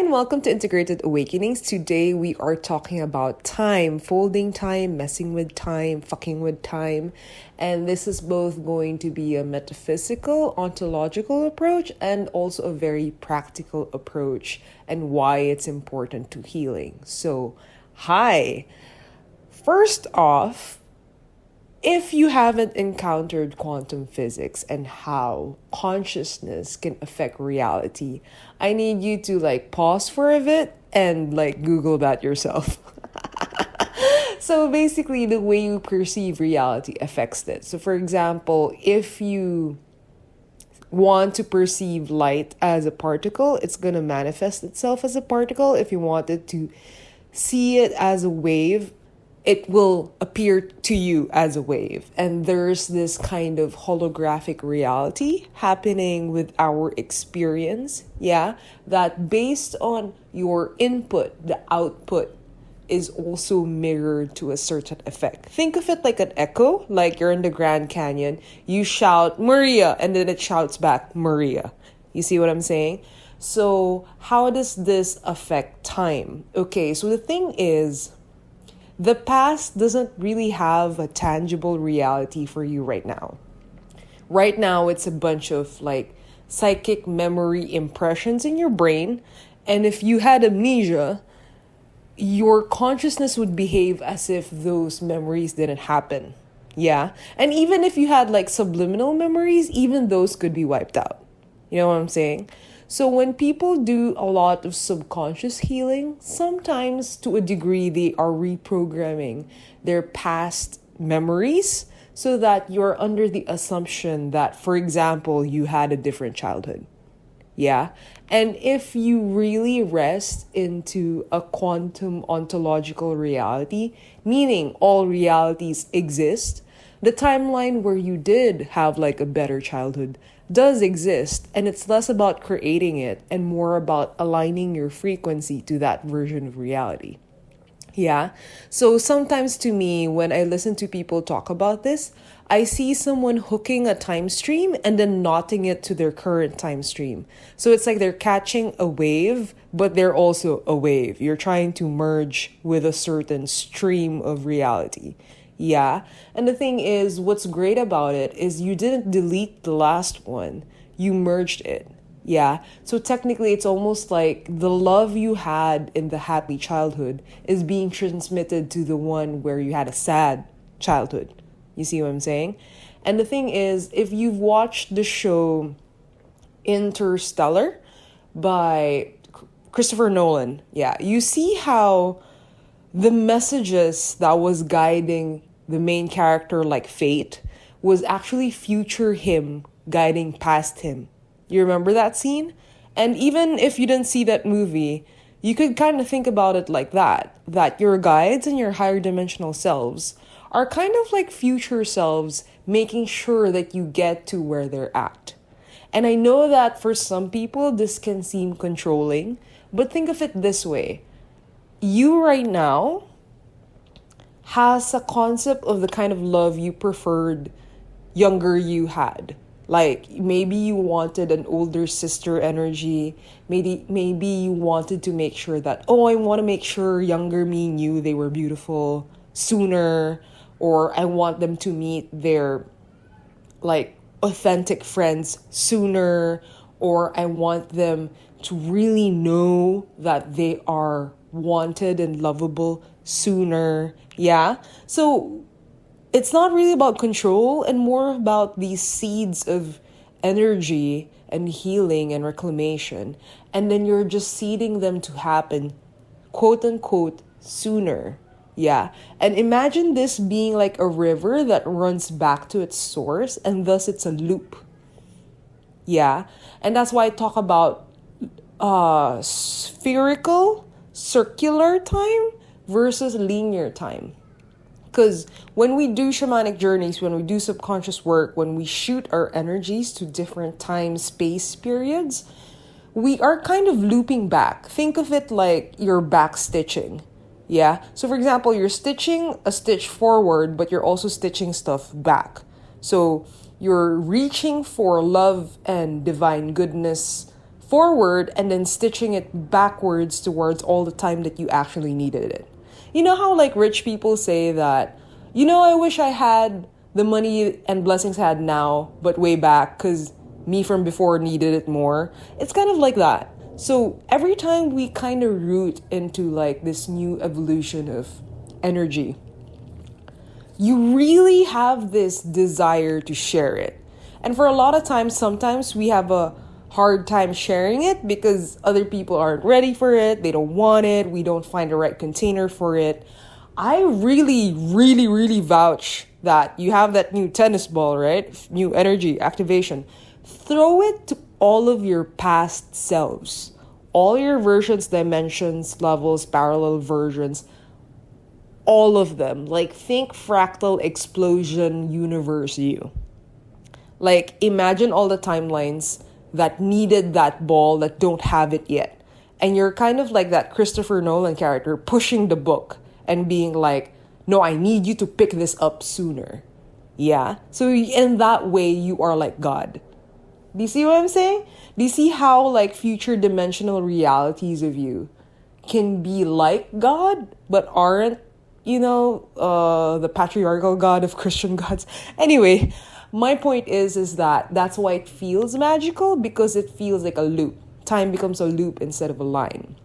and welcome to Integrated Awakenings. Today we are talking about time, folding time, messing with time, fucking with time. And this is both going to be a metaphysical, ontological approach and also a very practical approach and why it's important to healing. So, hi. First off, if you haven't encountered quantum physics and how consciousness can affect reality, I need you to pause for a bit and Google that yourself. So basically, the way you perceive reality affects it. So for example, if you want to perceive light as a particle, it's going to manifest itself as a particle. If you wanted to see it as a wave, it will appear to you as a wave. And there's this kind of holographic reality happening with our experience, that based on your input, the output is also mirrored to a certain effect. Think of it like an echo, like you're in the Grand Canyon, you shout, Maria, and then it shouts back, Maria. You see what I'm saying? So how does this affect time? Okay, so the thing is, the past doesn't really have a tangible reality for you right now. Right now, it's a bunch of psychic memory impressions in your brain. And if you had amnesia, your consciousness would behave as if those memories didn't happen. Yeah. And even if you had subliminal memories, even those could be wiped out. You know what I'm saying? So when people do a lot of subconscious healing, sometimes to a degree they are reprogramming their past memories so that you're under the assumption that, for example, you had a different childhood. Yeah. And if you really rest into a quantum ontological reality, meaning all realities exist, the timeline where you did have a better childhood does exist, and it's less about creating it and more about aligning your frequency to that version of reality. Yeah. So sometimes to me, when I listen to people talk about this, I see someone hooking a time stream and then knotting it to their current time stream. So it's like they're catching a wave, but they're also a wave. You're trying to merge with a certain stream of reality. Yeah. And the thing is, what's great about it is you didn't delete the last one. You merged it. Yeah. So technically, it's almost like the love you had in the happy childhood is being transmitted to the one where you had a sad childhood. You see what I'm saying? And the thing is, if you've watched the show Interstellar by Christopher Nolan, you see how the messages that was guiding the main character, like fate, was actually future him guiding past him. You remember that scene? And even if you didn't see that movie, you could kind of think about it like that your guides and your higher dimensional selves are kind of like future selves making sure that you get to where they're at. And I know that for some people, this can seem controlling, but think of it this way. You right now has a concept of the kind of love you preferred younger you had. Maybe you wanted an older sister energy. Maybe you wanted to make sure that, I want to make sure younger me knew they were beautiful sooner, or I want them to meet their authentic friends sooner, or I want them to really know that they are wanted and lovable sooner. Yeah. So it's not really about control and more about these seeds of energy and healing and reclamation. And then you're just seeding them to happen, quote unquote, sooner. Yeah. And imagine this being like a river that runs back to its source, and thus it's a loop. Yeah. And that's why I talk about spherical, circular time versus linear time. Because when we do shamanic journeys, when we do subconscious work, when we shoot our energies to different time, space periods, we are kind of looping back. Think of it like you're backstitching. Yeah. So for example, you're stitching a stitch forward, but you're also stitching stuff back. So you're reaching for love and divine goodness forward and then stitching it backwards towards all the time that you actually needed it. You know how like rich people say that, I wish I had the money and blessings I had now, but way back, because me from before needed it more. It's kind of like that. So every time we kind of root into like this new evolution of energy, you really have this desire to share it. And for a lot of times, sometimes we have a hard time sharing it because other people aren't ready for it. They don't want it. We don't find the right container for it. I really, really, really vouch that you have that new tennis ball, right? New energy activation. Throw it to all of your past selves, all your versions, dimensions, levels, parallel versions, all of them. Like, think fractal explosion universe you. Like, imagine all the timelines that needed that ball that don't have it yet. And you're kind of like that Christopher Nolan character pushing the book and being like, no, I need you to pick this up sooner. Yeah? So in that way, you are like God. Do you see what I'm saying? Do you see how like future dimensional realities of you can be like God, but aren't, the patriarchal God of Christian gods? Anyway, my point is that that's why it feels magical, because it feels like a loop. Time becomes a loop instead of a line.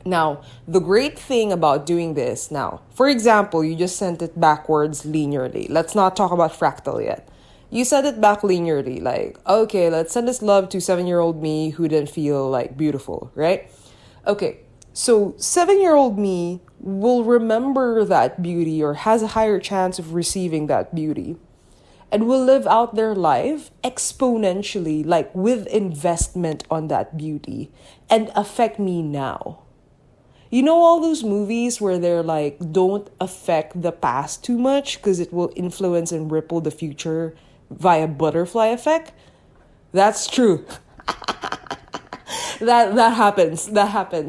Now, the great thing about doing this now, for example, you just sent it backwards linearly. Let's not talk about fractal yet. You sent it back linearly, like, okay, let's send this love to 7-year-old me who didn't feel like beautiful, right? Okay, so 7-year-old me will remember that beauty or has a higher chance of receiving that beauty and will live out their life exponentially, like with investment on that beauty, and affect me now. You know all those movies where they're like, don't affect the past too much because it will influence and ripple the future via butterfly effect? That's true. that happens.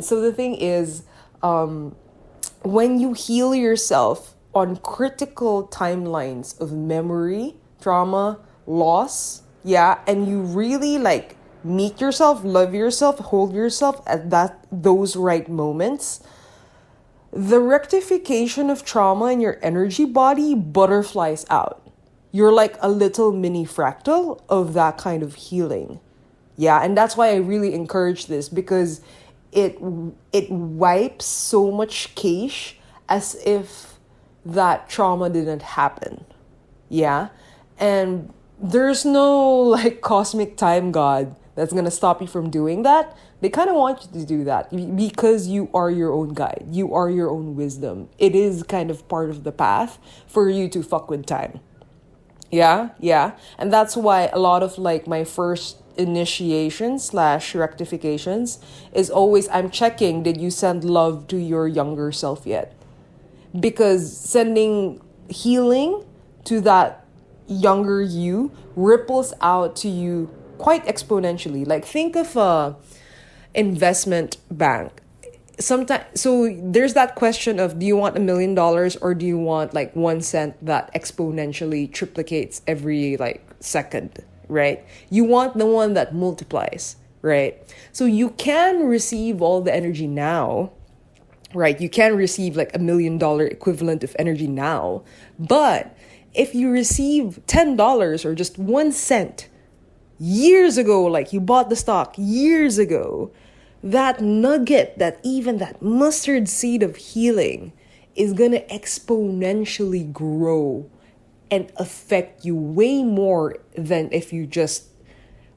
So the thing is, when you heal yourself on critical timelines of memory, trauma, loss, and you really like meet yourself, love yourself, hold yourself at those right moments, the rectification of trauma in your energy body butterflies out. You're like a little mini fractal of that kind of healing. And that's why I really encourage this, because it wipes so much cache as if that trauma didn't happen. And there's no like cosmic time god that's going to stop you from doing that. They kind of want you to do that because you are your own guide. You are your own wisdom. It is kind of part of the path for you to fuck with time. Yeah. And that's why a lot of like my first initiation / rectifications is always, I'm checking, did you send love to your younger self yet? Because sending healing to that younger you ripples out to you quite exponentially. Like, think of a investment bank. Sometimes, so there's that question of, do you want $1 million or do you want like 1 cent that exponentially triplicates every like second, right? You want the one that multiplies, right? So you can receive all the energy now, right? You can receive like $1 million equivalent of energy now, but if you receive $10 or just 1 cent years ago, like you bought the stock years ago, that nugget, that mustard seed of healing is going to exponentially grow and affect you way more than if you just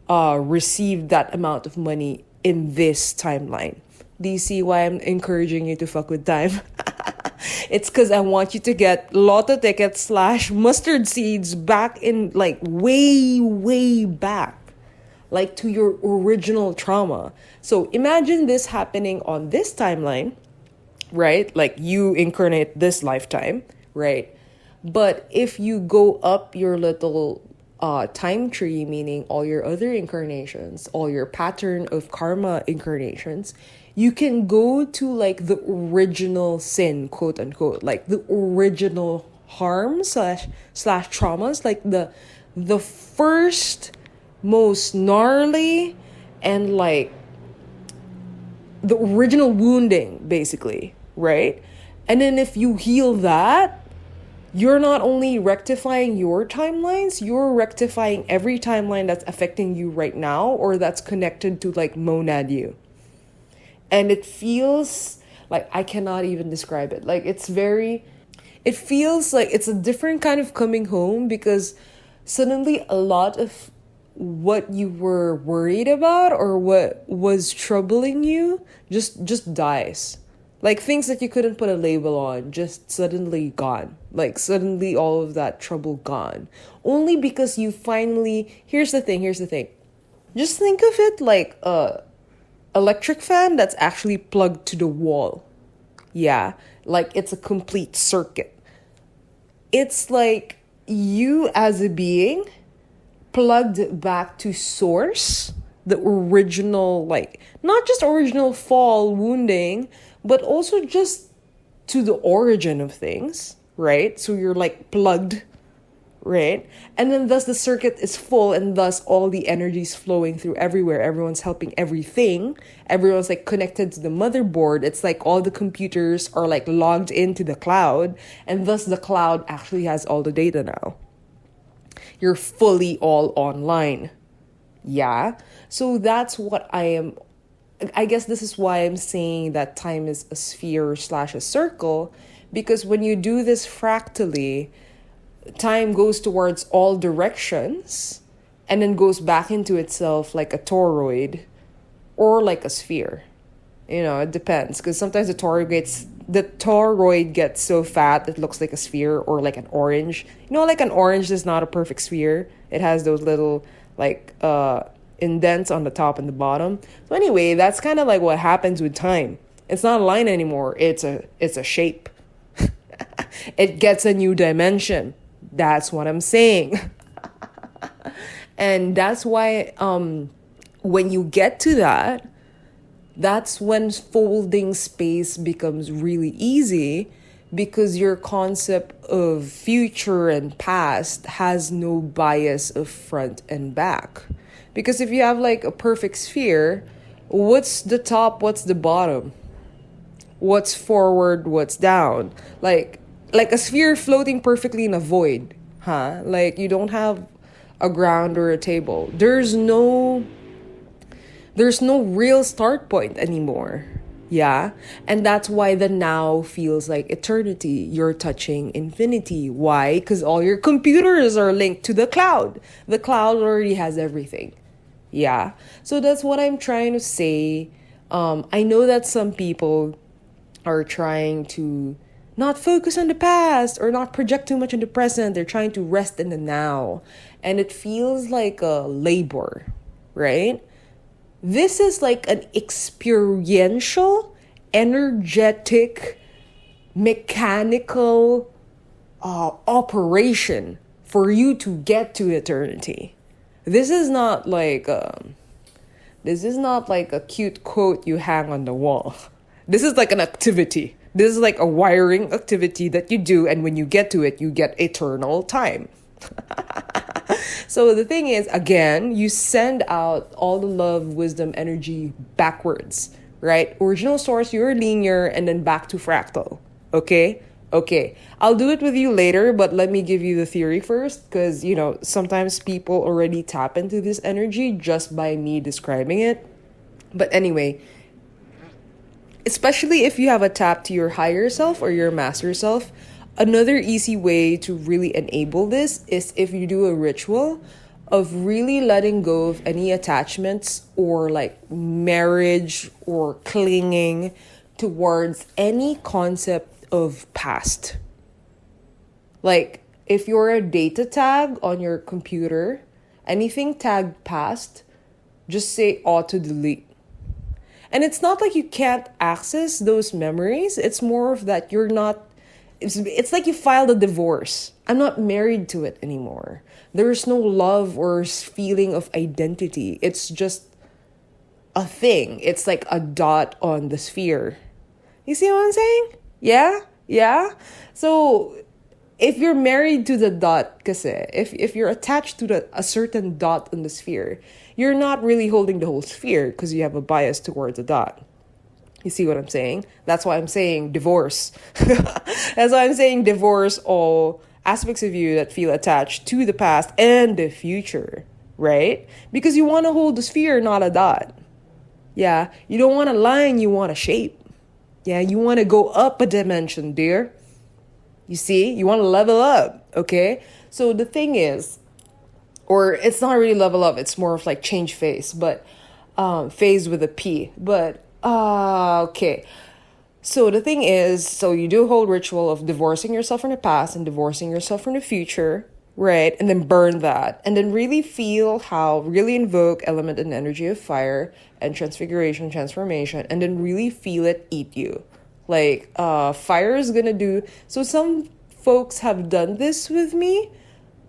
received that amount of money in this timeline. Do you see why I'm encouraging you to fuck with time? It's because I want you to get lotto tickets / mustard seeds back in like way, way back, like to your original trauma. So imagine this happening on this timeline, right? Like you incarnate this lifetime, right? But if you go up your little time tree, meaning all your other incarnations, all your pattern of karma incarnations, you can go to like the original sin, quote unquote, like the original harm / traumas, like the first most gnarly and like the original wounding, basically, right? And then if you heal that, you're not only rectifying your timelines, you're rectifying every timeline that's affecting you right now or that's connected to like monad you. And it feels like, I cannot even describe it. Like it feels like it's a different kind of coming home, because suddenly a lot of what you were worried about or what was troubling you just dies. Like things that you couldn't put a label on just suddenly gone. Like suddenly all of that trouble gone. Only because you finally, here's the thing. Just think of it like a electric fan that's actually plugged to the wall. Yeah, like it's a complete circuit. It's like you as a being plugged back to source, the original, like not just original fall wounding, but also just to the origin of things, right? So you're like plugged, right? And then thus the circuit is full, and thus all the energy's flowing through everywhere. Everyone's helping everything. Everyone's like connected to the motherboard. It's like all the computers are like logged into the cloud, and thus the cloud actually has all the data now. You're fully all online. Yeah. So that's what I guess this is why I'm saying that time is a sphere / a circle, because when you do this fractally, time goes towards all directions and then goes back into itself like a toroid or like a sphere. It depends, because sometimes the toroid gets so fat it looks like a sphere, or like an orange. Like an orange is not a perfect sphere. It has those little like indents on the top and the bottom. So anyway, that's kind of like what happens with time. It's not a line anymore. It's a shape. It gets a new dimension. That's what I'm saying. And that's why when you get to that, that's when folding space becomes really easy, because your concept of future and past has no bias of front and back. Because if you have like a perfect sphere, what's the top, what's the bottom? What's forward, what's down? Like a sphere floating perfectly in a void, huh? Like you don't have a ground or a table. There's no real start point anymore. Yeah. And that's why the now feels like eternity. You're touching infinity. Why? Because all your computers are linked to the cloud. The cloud already has everything. Yeah. So that's what I'm trying to say. I know that some people are trying to not focus on the past or not project too much in the present. They're trying to rest in the now. And it feels like a labor, right? This is like an experiential, energetic, mechanical operation for you to get to eternity. This is not like a cute quote you hang on the wall. This is like an activity. This is like a wiring activity that you do, and when you get to it, you get eternal time. So the thing is, again, you send out all the love, wisdom, energy backwards, right? Original source, you're linear, and then back to fractal. Okay? I'll do it with you later, but let me give you the theory first, because, sometimes people already tap into this energy just by me describing it. But anyway, especially if you have a tap to your higher self or your master self, another easy way to really enable this is if you do a ritual of really letting go of any attachments or like marriage or clinging towards any concept of past. Like if you're a data tag on your computer, anything tagged past, just say auto delete. And it's not like you can't access those memories. It's more of that you're not. It's like you filed a divorce. I'm not married to it anymore. There's no love or feeling of identity. It's just a thing. It's like a dot on the sphere. You see what I'm saying? Yeah. So if you're married to the dot, kasi, if you're attached to a certain dot on the sphere, you're not really holding the whole sphere because you have a bias towards the dot. You see what I'm saying? That's why I'm saying divorce. That's why I'm saying divorce all aspects of you that feel attached to the past and the future, right? Because you want to hold the sphere, not a dot. Yeah, you don't want a line, you want a shape. Yeah, you want to go up a dimension, dear. You see, you want to level up, okay? So the thing is, or it's not really level up, it's more of like change phase, but phase with a P. But okay. So the thing is, so you do a whole ritual of divorcing yourself from the past and divorcing yourself from the future, right? And then burn that. And then really feel how, really invoke element and energy of fire and transfiguration, transformation, and then really feel it eat you. Like, fire is gonna do, so some folks have done this with me,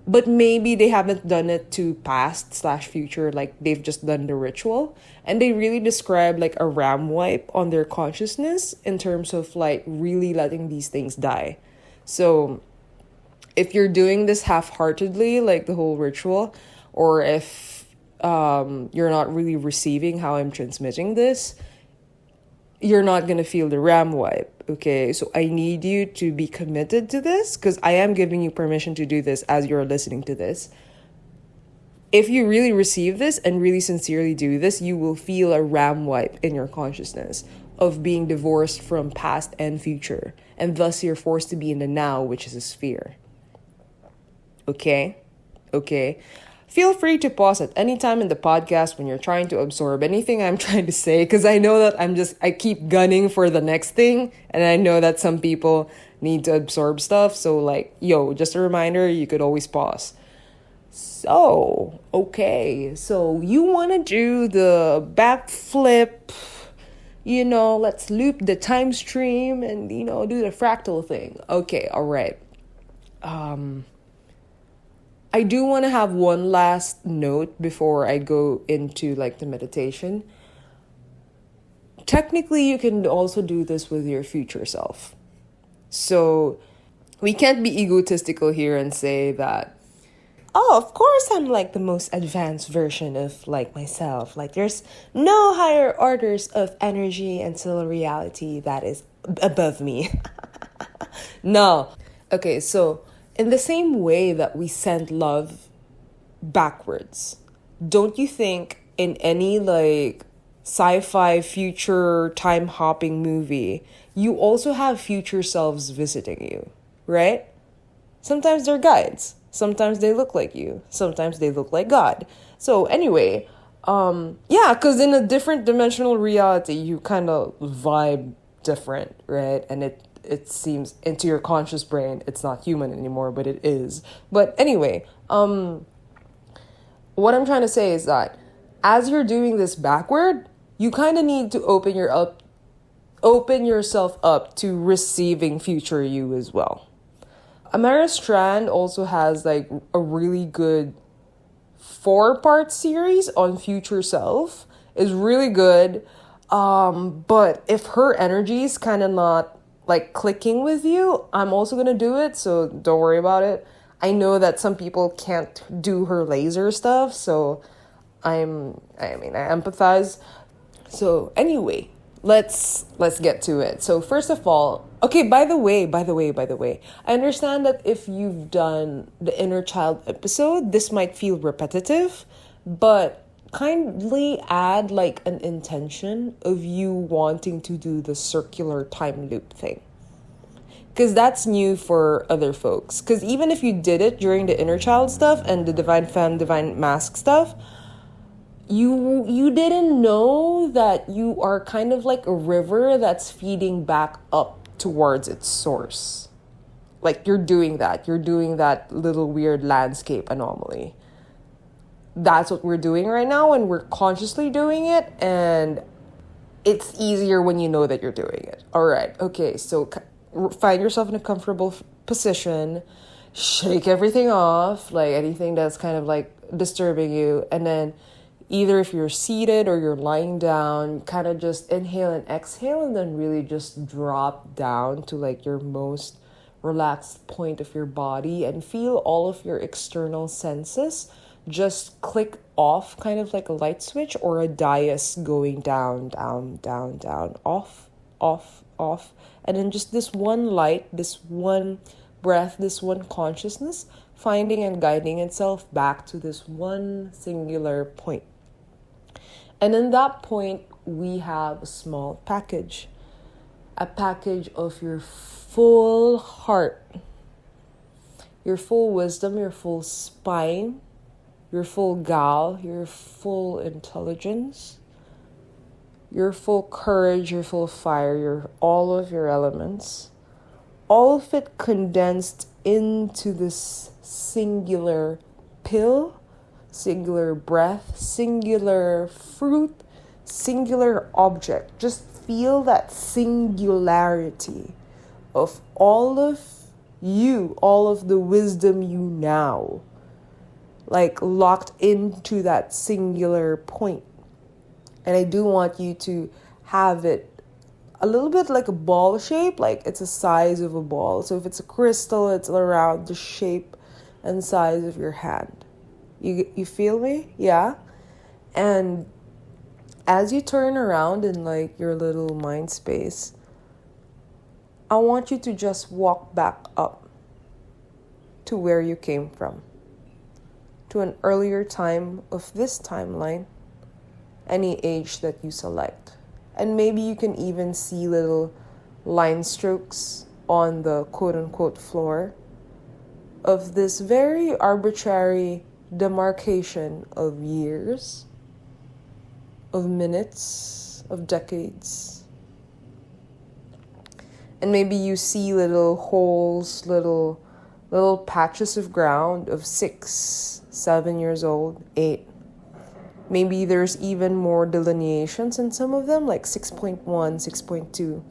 but maybe they haven't done it to past slash future, like they've just done the ritual, and they really describe like a ram wipe on their consciousness in terms of like really letting these things die. So if you're doing this half-heartedly, like the whole ritual, or if you're not really receiving how I'm transmitting this, you're not going to feel the ram wipe. Okay, so I need you to be committed to this, because I am giving you permission to do this as you're listening to this. If you really receive this and really sincerely do this, you will feel a ram wipe in your consciousness of being divorced from past and future. And thus you're forced to be in the now, which is a sphere. Okay? Okay. Feel free to pause at any time in the podcast when you're trying to absorb anything I'm trying to say, because I know that I keep gunning for the next thing, and I know that some people need to absorb stuff. So like, just a reminder, you could always pause. So, okay. So you want to do the backflip, let's loop the time stream and, do the fractal thing. Okay, all right. I do want to have one last note before I go into like the meditation. Technically, you can also do this with your future self. So we can't be egotistical here and say that, oh, of course I'm like the most advanced version of like myself. Like there's no higher orders of energy and soul reality that is above me. No. Okay, so in the same way that we send love backwards, don't you think in any like sci-fi future time hopping movie, you also have future selves visiting you, right? Sometimes they're guides. Sometimes they look like you. Sometimes they look like God. So anyway, because in a different dimensional reality, you kind of vibe different, right? And it seems into your conscious brain, it's not human anymore, but it is. But anyway, what I'm trying to say is that as you're doing this backward, you kind of need to open yourself up to receiving future you as well. Amara Strand also has like a really good 4-part series on future self. Is really good. But if her energy is kind of not like clicking with you, I'm also gonna do it, so don't worry about it. I know that some people can't do her laser stuff, so I empathize. So anyway, let's get to it. So first of all, okay, by the way, I understand that if you've done the inner child episode, this might feel repetitive, but kindly add like an intention of you wanting to do the circular time loop thing. Because that's new for other folks. Because even if you did it during the inner child stuff and the divine femme, divine mask stuff, you didn't know that you are kind of like a river that's feeding back up towards its source. Like you're doing that little weird landscape anomaly. That's what we're doing right now, and we're consciously doing it, and it's easier when you know that you're doing it. All right, okay, so find yourself in a comfortable position, shake everything off, like anything that's kind of like disturbing you, and then either if you're seated or you're lying down, kind of just inhale and exhale, and then really just drop down to like your most relaxed point of your body and feel all of your external senses just click off, kind of like a light switch or a dais going down, down, down, down, off, off, off. And then just this one light, this one breath, this one consciousness, finding and guiding itself back to this one singular point. And in that point, we have a small package. A package of your full heart, your full wisdom, your full spine, your full gal, your full intelligence, your full courage, your full fire, all of your elements, all of it condensed into this singular pill, singular breath, singular fruit, singular object. Just feel that singularity of all of you, all of the wisdom you now, like locked into that singular point. And I do want you to have it a little bit like a ball shape, like it's the size of a ball. So if it's a crystal, it's around the shape and size of your hand. You feel me? Yeah? And as you turn around in like your little mind space, I want you to just walk back up to where you came from, to an earlier time of this timeline, any age that you select. And maybe you can even see little line strokes on the quote-unquote floor of this very arbitrary demarcation of years, of minutes, of decades. And maybe you see little holes, little patches of ground of 6, 7 years old, 8. Maybe there's even more delineations in some of them, like 6.1, 6.2.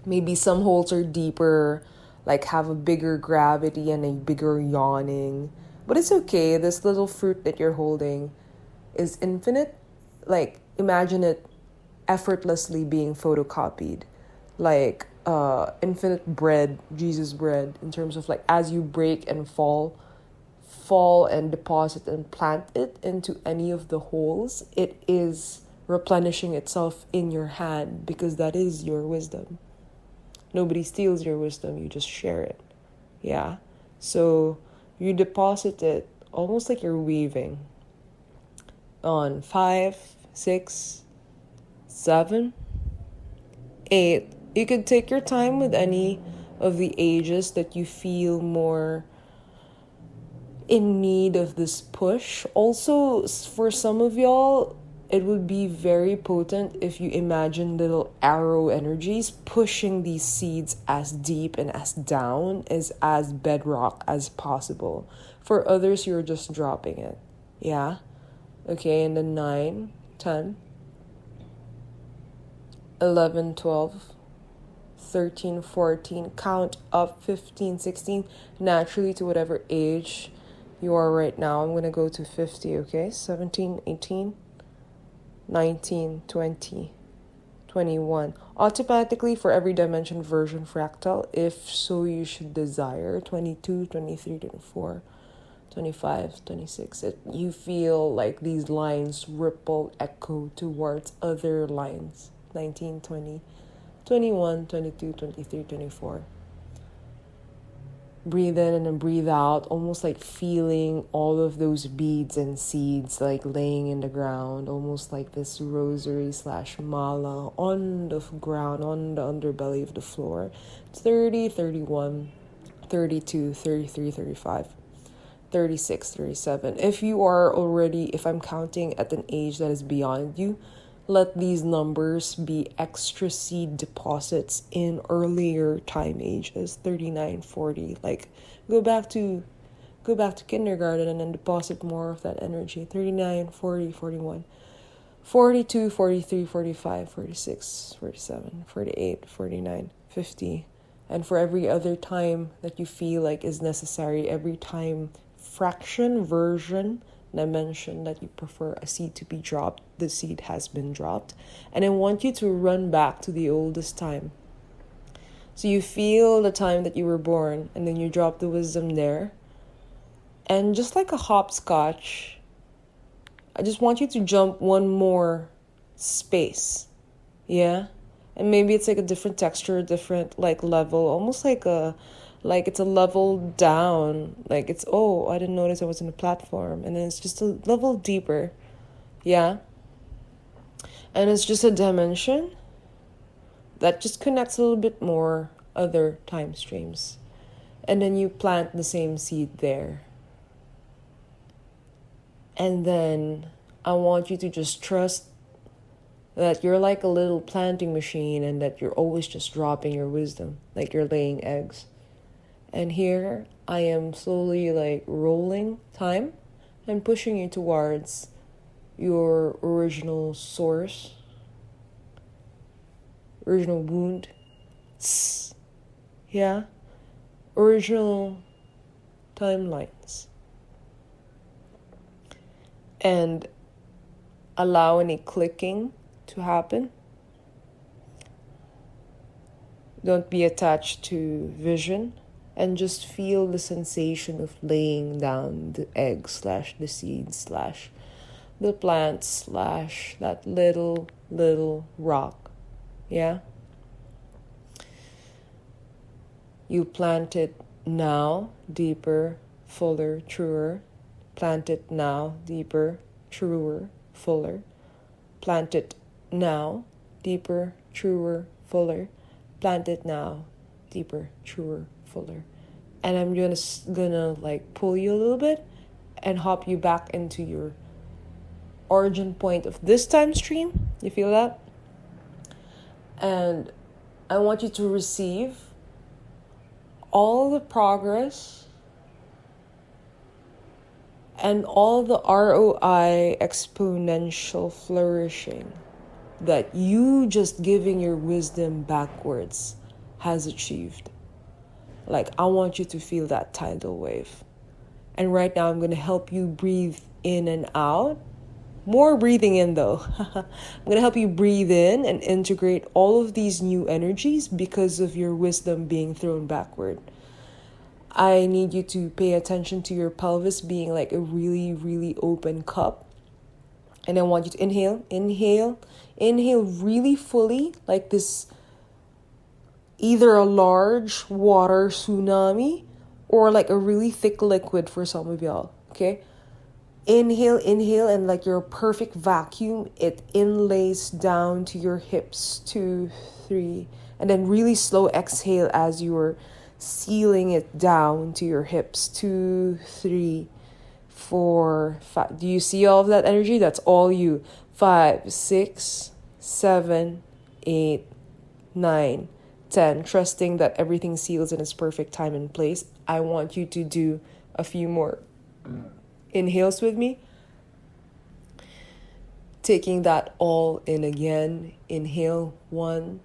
Maybe some holes are deeper, like have a bigger gravity and a bigger yawning. But it's okay. This little fruit that you're holding is infinite. Like, imagine it effortlessly being photocopied. Like infinite bread, Jesus bread, in terms of like as you break and fall and deposit and plant it into any of the holes, it is replenishing itself in your hand, because that is your wisdom. Nobody steals your wisdom, you just share it. Yeah? So you deposit it almost like you're weaving on 5, 6, 7, 8. You could take your time with any of the ages that you feel more in need of this push. Also, for some of y'all, it would be very potent if you imagine little arrow energies pushing these seeds as deep and as down as bedrock as possible. For others, you're just dropping it. Yeah? Okay, and then 9, 10, 11, 12, 13, 14, count up 15, 16, naturally to whatever age you are right now. I'm going to go to 50, okay? 17, 18, 19, 20, 21. Automatically for every dimension version fractal, if so you should desire, 22, 23, 24, 25, 26. You feel like these lines ripple, echo towards other lines. 19, 20, 21, 22, 23, 24. Breathe in and then breathe out, almost like feeling all of those beads and seeds like laying in the ground, almost like this rosary / mala on the ground, on the underbelly of the floor. 30, 31, 32, 33, 35, 36, 37. If I'm counting at an age that is beyond you, let these numbers be extra seed deposits in earlier time ages, 39, 40. Like, go back to kindergarten and then deposit more of that energy. 39, 40, 41, 42, 43, 45, 46, 47, 48, 49, 50. And for every other time that you feel like is necessary, every time fraction, version, dimension that you prefer a seed to be dropped, the seed has been dropped. And I want you to run back to the oldest time. So you feel the time that you were born, and then you drop the wisdom there. And just like a hopscotch, I just want you to jump one more space. Yeah? And maybe it's like a different texture, different like level, almost like it's a level down. Like it's, oh, I didn't notice I was in a platform. And then it's just a level deeper. Yeah? And it's just a dimension that just connects a little bit more other time streams. And then you plant the same seed there. And then I want you to just trust that you're like a little planting machine and that you're always just dropping your wisdom, like you're laying eggs. And here I am slowly like rolling time and pushing you towards your original source, original wound. Yeah? Original timelines. And allow any clicking to happen. Don't be attached to vision, and just feel the sensation of laying down the egg / the seed / the plant / that little rock. Yeah? You plant it now, deeper, fuller, truer. Plant it now, deeper, truer, fuller. Plant it now, deeper, truer, fuller. Plant it now, deeper, truer, fuller. And I'm gonna like pull you a little bit and hop you back into your origin point of this time stream. You feel that? And I want you to receive all the progress and all the ROI exponential flourishing that you just giving your wisdom backwards has achieved. Like, I want you to feel that tidal wave. And right now I'm going to help you breathe in and out. More breathing in though. I'm going to help you breathe in and integrate all of these new energies because of your wisdom being thrown backward. I need you to pay attention to your pelvis being like a really, really open cup. And I want you to inhale really fully, like this, either a large water tsunami or like a really thick liquid for some of y'all, okay? Inhale, and like your perfect vacuum, it inlays down to your hips, 2, 3, and then really slow exhale as you're sealing it down to your hips, 2, 3, 4, 5. Do you see all of that energy? That's all you. 5, 6, 7, 8, 9, 10. Trusting that everything seals in its perfect time and place. I want you to do a few more inhales with me. Taking that all in again. Inhale, 1,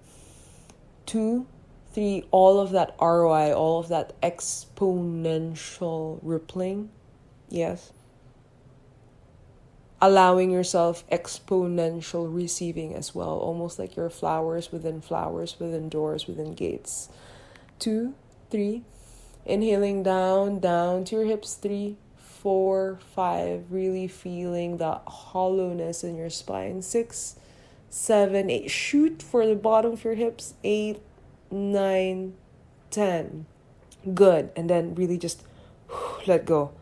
2, 3. All of that ROI, all of that exponential rippling. Yes. Allowing yourself exponential receiving as well. Almost like you're flowers, within doors, within gates. 2, 3. Inhaling down to your hips. 3, 4, 5. Really feeling that hollowness in your spine. 6, 7, 8. Shoot for the bottom of your hips. 8, 9, 10. Good. And then really just let go.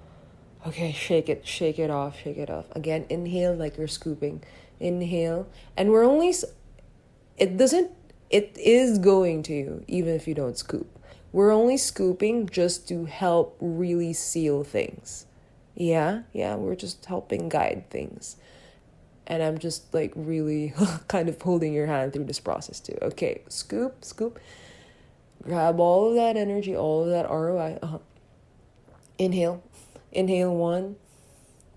Okay, shake it off. Again, inhale like you're scooping. Inhale. And it is going to you, even if you don't scoop. We're only scooping just to help really seal things. Yeah, we're just helping guide things. And I'm just like really kind of holding your hand through this process too. Okay, scoop. Grab all of that energy, all of that ROI. Inhale, 1,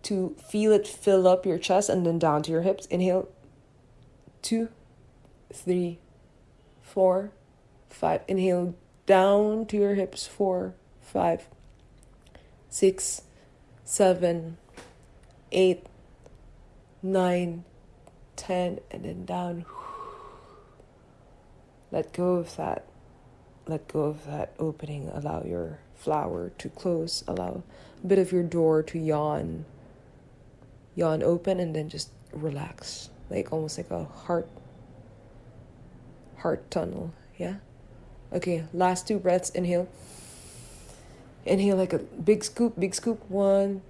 2, feel it fill up your chest and then down to your hips. Inhale, 2, 3, 4, 5. Inhale down to your hips, 4, 5, 6, 7, 8, 9, 10, and then down. Let go of that. let go of that opening. Allow your flower to close. Allow a bit of your door to yawn open, and then just relax, like almost like a heart tunnel. Yeah. Okay, last 2 breaths. Inhale like a big scoop. 1,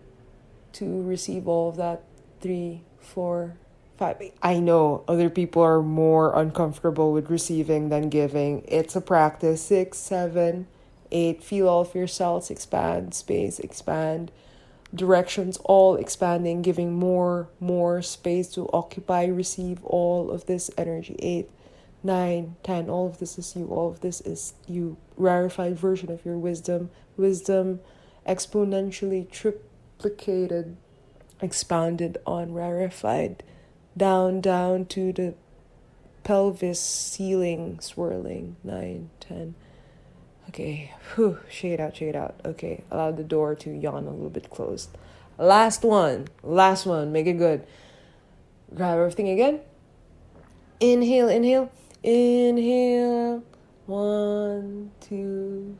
2, receive all of that. 3, 4, 5. I know other people are more uncomfortable with receiving than giving. It's a practice. 6, 7, 8. Feel all of your cells expand, space expand, directions all expanding, giving more space to occupy, receive all of this energy. 8, 9, 10. All of this is you. All of this is you. Rarefied version of your wisdom. Wisdom exponentially triplicated, expounded on, rarefied, down to the pelvis ceiling, swirling. 9, 10. Okay, shake it out. Okay, allow the door to yawn a little bit closed. Last one, make it good. Grab everything again. Inhale. 1, 2,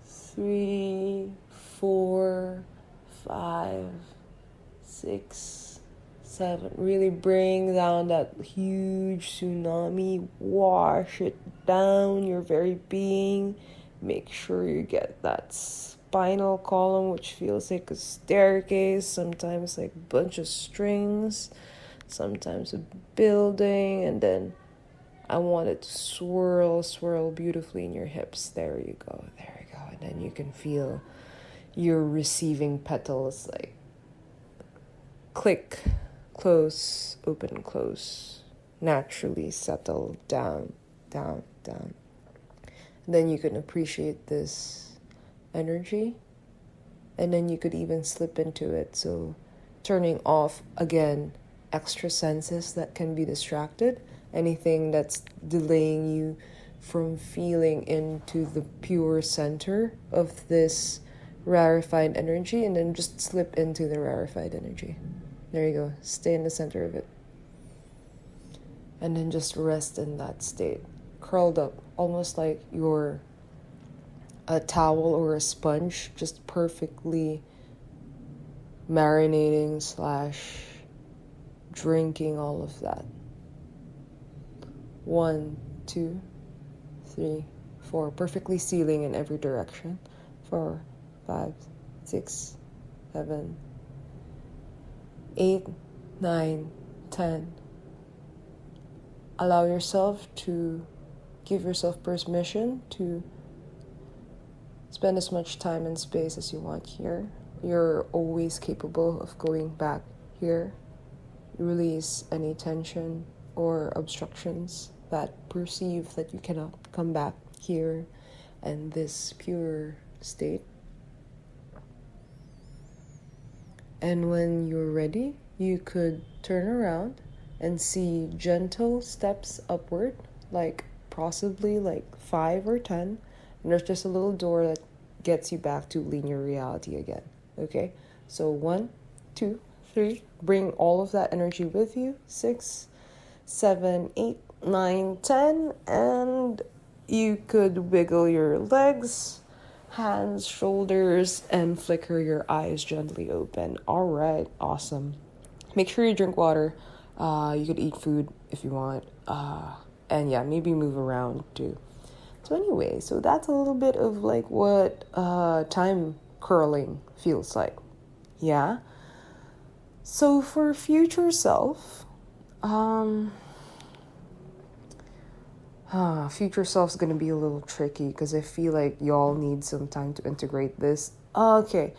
3, 4, 5, 6, 7. Really bring down that huge tsunami. Wash it down your very being. Make sure you get that spinal column, which feels like a staircase, sometimes like a bunch of strings, sometimes a building, and then I want it to swirl beautifully in your hips. There you go. And then you can feel your receiving petals like click, close, open, close, naturally settle down. And then you can appreciate this energy, and then you could even slip into it. So turning off, again, extra senses that can be distracted, anything that's delaying you from feeling into the pure center of this rarefied energy, and then just slip into the rarefied energy. There you go. Stay in the center of it. And then just rest in that state. Curled up, almost like you're a towel or a sponge, just perfectly marinating / drinking all of that. 1, 2, 3, 4. Perfectly sealing in every direction. 4, 5, 6, 7, 8, 9, 10. Allow yourself to give yourself permission to spend as much time and space as you want here. You're always capable of going back here. Release any tension or obstructions that perceive that you cannot come back here and this pure state. And when you're ready, you could turn around and see gentle steps upward, like possibly like 5 or 10. And there's just a little door that gets you back to linear reality again. Okay? So 1, 2, 3. Bring all of that energy with you. 6, 7, 8, 9, 10. And you could wiggle your legs, hands, shoulders, and flicker your eyes gently open. All right. Awesome. Make sure you drink water. You could eat food if you want. And yeah, maybe move around too. So anyway, so that's a little bit of like what time curling feels like. Yeah. So for future self, future self's gonna be a little tricky because I feel like y'all need some time to integrate this. Okay.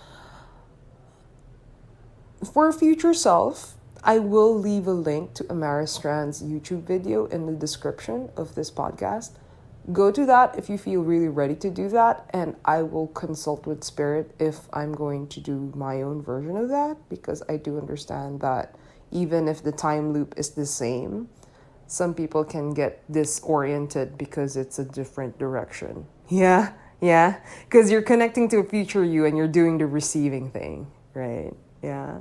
For future self, I will leave a link to Amara Strand's YouTube video in the description of this podcast. Go to that if you feel really ready to do that, and I will consult with Spirit if I'm going to do my own version of that, because I do understand that even if the time loop is the same, some people can get disoriented because it's a different direction. Yeah, because you're connecting to a future you and you're doing the receiving thing, right? Yeah.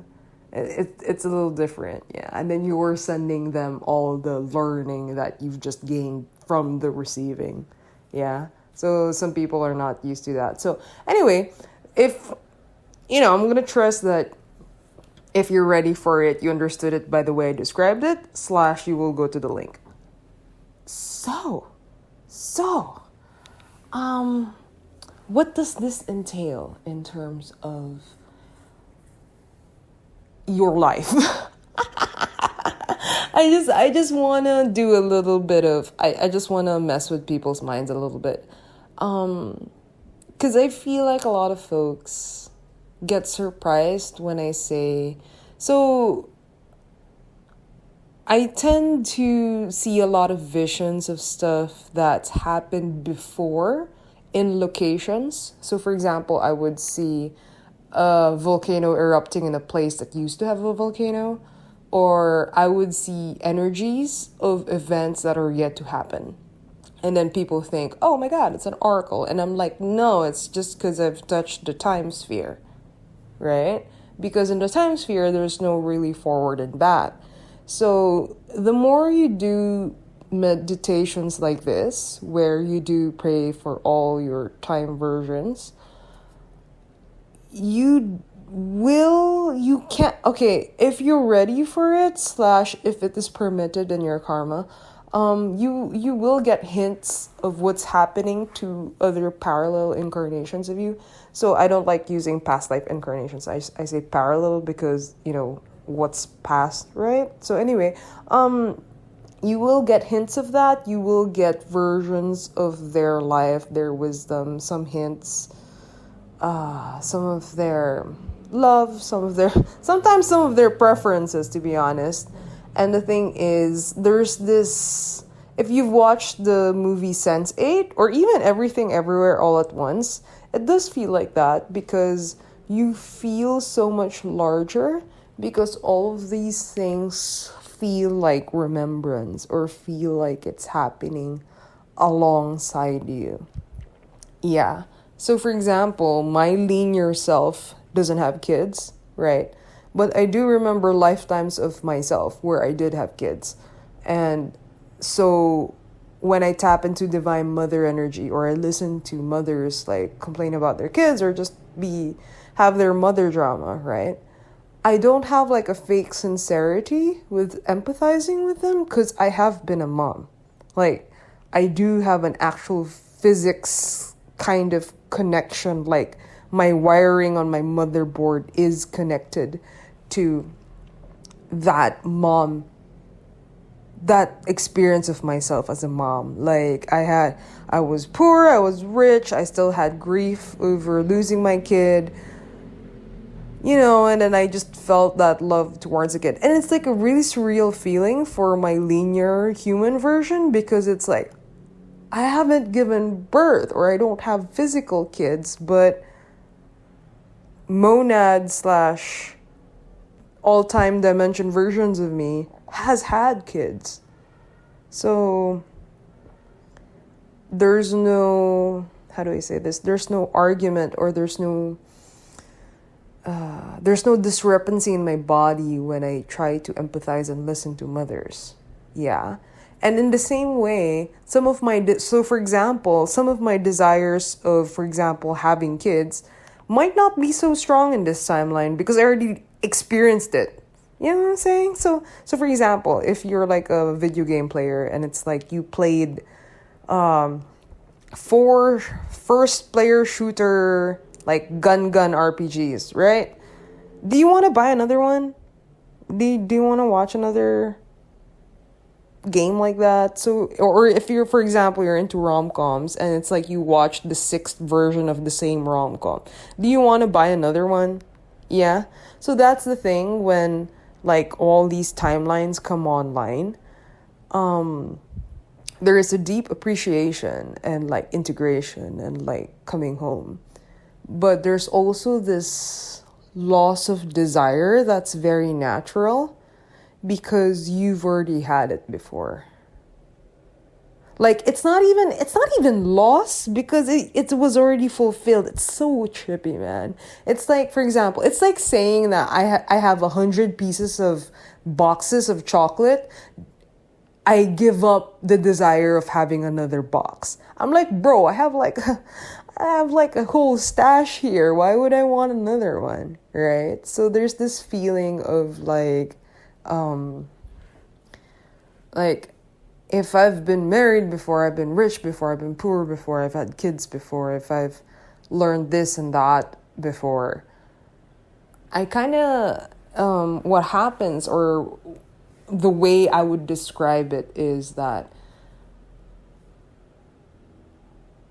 It's a little different, yeah. And then you're sending them all the learning that you've just gained from the receiving, yeah. So some people are not used to that. So anyway, if I'm gonna trust that if you're ready for it, you understood it by the way I described it, / you will go to the link. So, what does this entail in terms of your life? I just want to do a little bit of, I just want to mess with people's minds a little bit. Because I feel like a lot of folks get surprised when I say, so I tend to see a lot of visions of stuff that's happened before in locations. So for example, I would see a volcano erupting in a place that used to have a volcano, or I would see energies of events that are yet to happen. And then people think, oh my God, it's an oracle. And I'm like, no, it's just because I've touched the time sphere, right? Because in the time sphere, there's no really forward and back. So the more you do meditations like this, where you do pray for all your time versions, if you're ready for it, / if it is permitted in your karma, you will get hints of what's happening to other parallel incarnations of you. So I don't like using past life incarnations. I say parallel because, what's past, right? So anyway, you will get hints of that. You will get versions of their life, their wisdom, some hints, some of their love, sometimes some of their preferences, to be honest. And the thing is, there's this, if you've watched the movie Sense8 or even Everything Everywhere All at Once, it does feel like that because you feel so much larger because all of these things feel like remembrance or feel like it's happening alongside you. Yeah. So for example, my linear self doesn't have kids, right? But I do remember lifetimes of myself where I did have kids. And so when I tap into divine mother energy or I listen to mothers like complain about their kids or just have their mother drama, right? I don't have like a fake sincerity with empathizing with them because I have been a mom. Like I do have an actual physics kind of connection, like my wiring on my motherboard is connected to that mom, that experience of myself as a mom. Like I was poor, I was rich, I still had grief over losing my kid, and then I just felt that love towards a kid. And it's like a really surreal feeling for my linear human version because it's like, I haven't given birth or I don't have physical kids, but monad / all-time dimension versions of me has had kids. So there's no, how do I say this? There's no argument or there's no discrepancy in my body when I try to empathize and listen to mothers. Yeah. And in the same way, for example, some of my desires of, for example, having kids might not be so strong in this timeline because I already experienced it. You know what I'm saying? So for example, if you're like a video game player and it's like you played 4 first player shooter, like gun RPGs, right? Do you want to buy another one? Do you want to watch another game like that? So, or if you're, for example, you're into rom-coms and it's like you watch the 6th version of the same rom-com, do you want to buy another one? Yeah. So that's the thing when like all these timelines come online, there is a deep appreciation and like integration and like coming home, but there's also this loss of desire that's very natural because you've already had it before. Like it's not even loss because it was already fulfilled. It's so trippy, man. It's like, for example, it's like saying that I have 100 pieces of boxes of chocolate. I give up the desire of having another box. I'm like, bro, I have like a whole stash here. Why would I want another one? Right? So there's this feeling of like if I've been married before, I've been rich before, I've been poor before, I've had kids before, if I've learned this and that before, I kind of, what happens, or the way I would describe it is that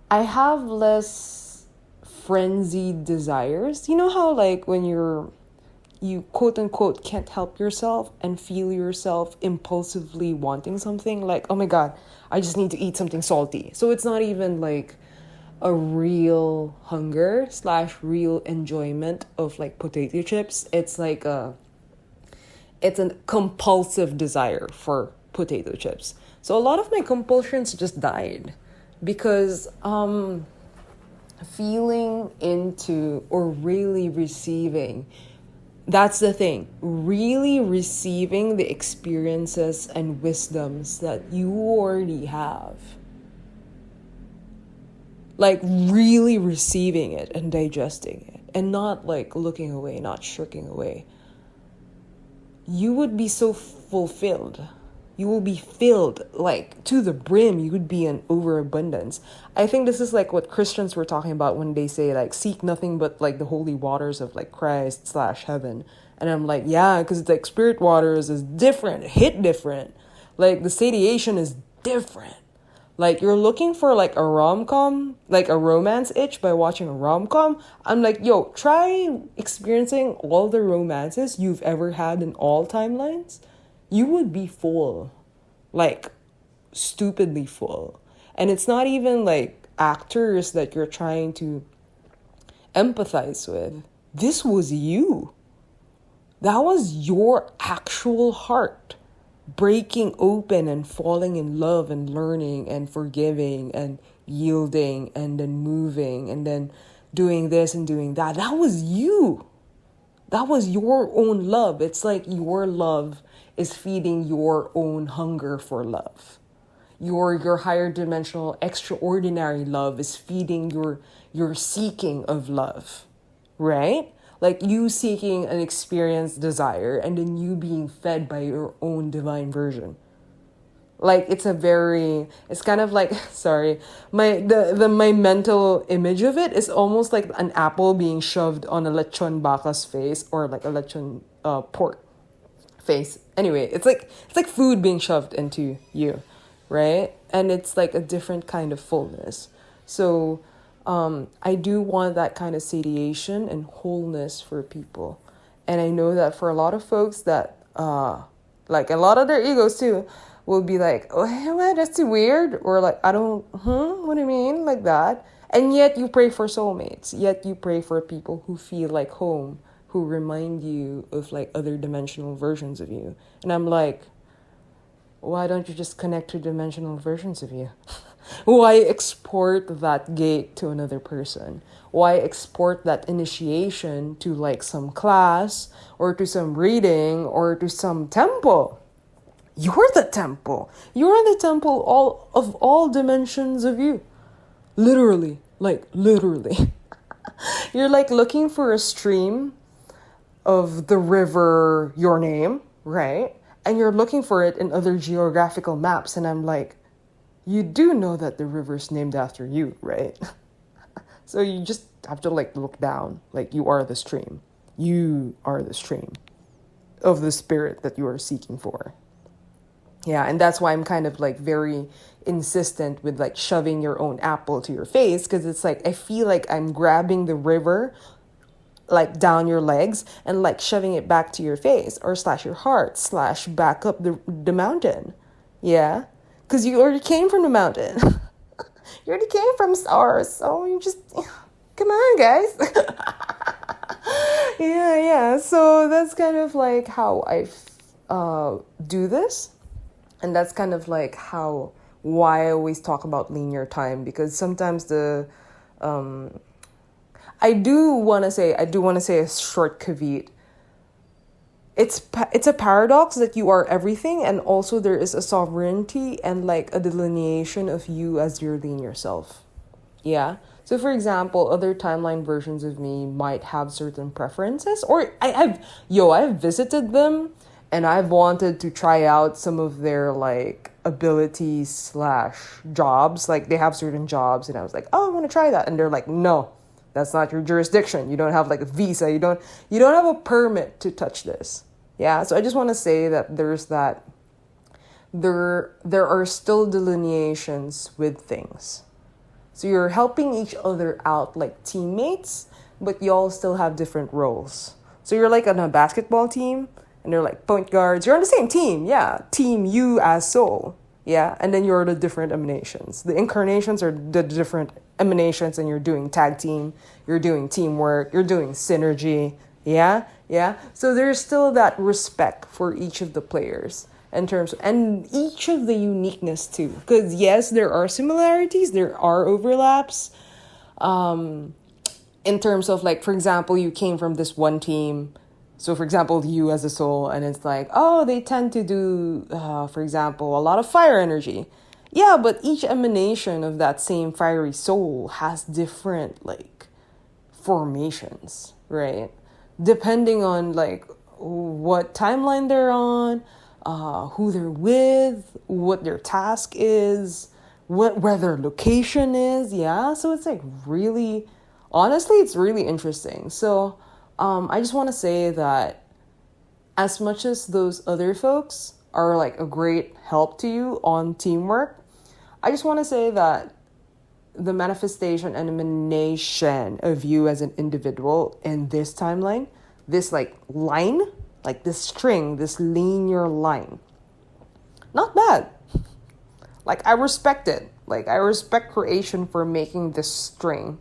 I have less frenzied desires. You know how like when you quote unquote can't help yourself and feel yourself impulsively wanting something, like, oh my god, I just need to eat something salty. So it's not even like a real hunger slash real enjoyment of like potato chips. It's like it's a compulsive desire for potato chips. So a lot of my compulsions just died because feeling into or really receiving, that's the thing, really receiving the experiences and wisdoms that you already have, like really receiving it and digesting it and not like looking away, not shirking away, you would be so fulfilled. You will be filled like to the brim. You would be in overabundance. I think this is like what Christians were talking about when they say like seek nothing but like the holy waters of like Christ slash heaven. And I'm like, yeah, because like spirit waters is different, hit different. Like the satiation is different. Like you're looking for like a rom-com, like a romance itch by watching a rom-com. I'm like, yo, try experiencing all the romances you've ever had in all timelines. You would be full, like stupidly full. And it's not even like actors that you're trying to empathize with. This was you. That was your actual heart breaking open and falling in love and learning and forgiving and yielding and then moving and then doing this and doing that. That was you. That was your own love. It's like your love is feeding your own hunger for love. Your higher dimensional extraordinary love is feeding your seeking of love, right? Like you seeking an experienced desire and then you being fed by your own divine version. Like it's kind of like, sorry, my mental image of it is almost like an apple being shoved on a lechon baka's face, or like a lechon pork face. Anyway, it's like food being shoved into you, right? And it's like a different kind of fullness. So I do want that kind of satiation and wholeness for people. And I know that for a lot of folks that like a lot of their egos too will be like, oh, what? That's too weird. Or like, I don't, what do you mean? Like that. And yet you pray for soulmates. Yet you pray for people who feel like home, who remind you of like other dimensional versions of you. And I'm like, why don't you just connect to dimensional versions of you? Why export that gate to another person? Why export that initiation to like some class or to some reading or to some temple? You're the temple. You're the temple all dimensions of you. Literally, like literally. You're like looking for a stream of the river, your name, right? And you're looking for it in other geographical maps. And I'm like, you do know that the river's named after you, right? So you just have to like look down. Like you are the stream. You are the stream of the spirit that you are seeking for. Yeah, and that's why I'm kind of like very insistent with like shoving your own apple to your face, because it's like I feel like I'm grabbing the river like down your legs and like shoving it back to your face or slash your heart slash back up the mountain. Yeah, because you already came from the mountain. You already came from stars, so you just come on, guys. yeah. So that's kind of like how I do this. And that's kind of like why I always talk about linear time, because sometimes I do want to say a short caveat. it's a paradox that you are everything, and also there is a sovereignty and like a delineation of you as your lean yourself. Yeah. So for example, other timeline versions of me might have certain preferences, or I've visited them and I've wanted to try out some of their like abilities slash jobs. Like they have certain jobs and I was like, oh, I want to try that. And they're like, no, that's not your jurisdiction. You don't have like a visa. You don't have a permit to touch this. Yeah. So I just want to say that there are still delineations with things. So you're helping each other out like teammates, but y'all still have different roles. So you're like on a basketball team, and they're like point guards. You're on the same team, yeah. Team you as soul, yeah. And then you're the different emanations. The incarnations are the different emanations, and you're doing tag team, you're doing teamwork, you're doing synergy, yeah, yeah. So there's still that respect for each of the players in terms and each of the uniqueness too, because yes, there are similarities, there are overlaps, in terms of like, for example, you came from this one team, so for example you as a soul, and it's like, oh, they tend to do for example a lot of fire energy. Yeah, but each emanation of that same fiery soul has different like formations, right? Depending on like what timeline they're on, who they're with, what their task is, where their location is. Yeah, so it's like really, honestly, it's really interesting. So I just want to say that as much as those other folks are like a great help to you on teamwork, I just want to say that the manifestation and emanation of you as an individual in this timeline, this like line, like this string, this linear line, not bad. Like I respect it. Like I respect creation for making this string,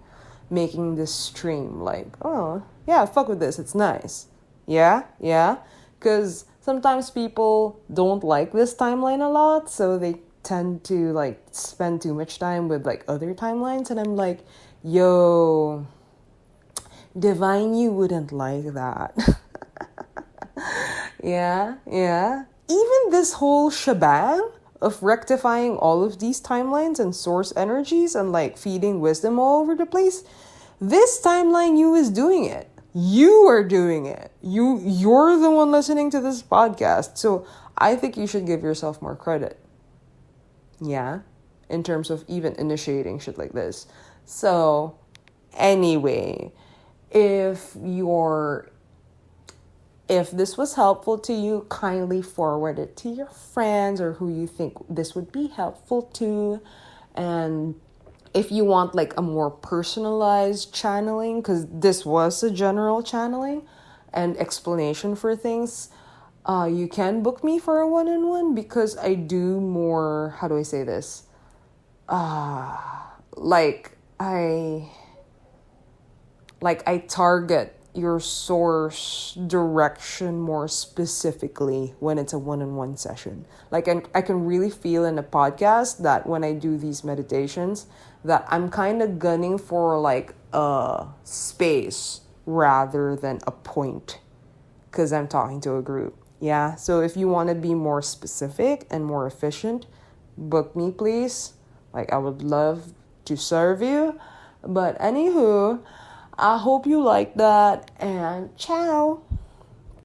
making this stream. Like, oh yeah, fuck with this, it's nice. Yeah, yeah. Because sometimes people don't like this timeline a lot, so they tend to like spend too much time with like other timelines, and I'm like, yo, divine, you wouldn't like that. Yeah, yeah. Even this whole shebang of rectifying all of these timelines and source energies and like feeding wisdom all over the place, this timeline you is doing it. You are doing it. You're the one listening to this podcast. So I think you should give yourself more credit. Yeah, in terms of even initiating shit like this. So anyway, if this was helpful to you, kindly forward it to your friends or who you think this would be helpful to. And if you want like a more personalized channeling, because this was a general channeling and explanation for things, you can book me for a one-on-one, because I do more, how do I say this? Like I target your source direction more specifically when it's a one-on-one session. Like I can really feel in a podcast that when I do these meditations that I'm kind of gunning for like a space rather than a point, because I'm talking to a group. Yeah, so if you want to be more specific and more efficient, book me please. Like I would love to serve you. But anywho, I hope you like that, and ciao.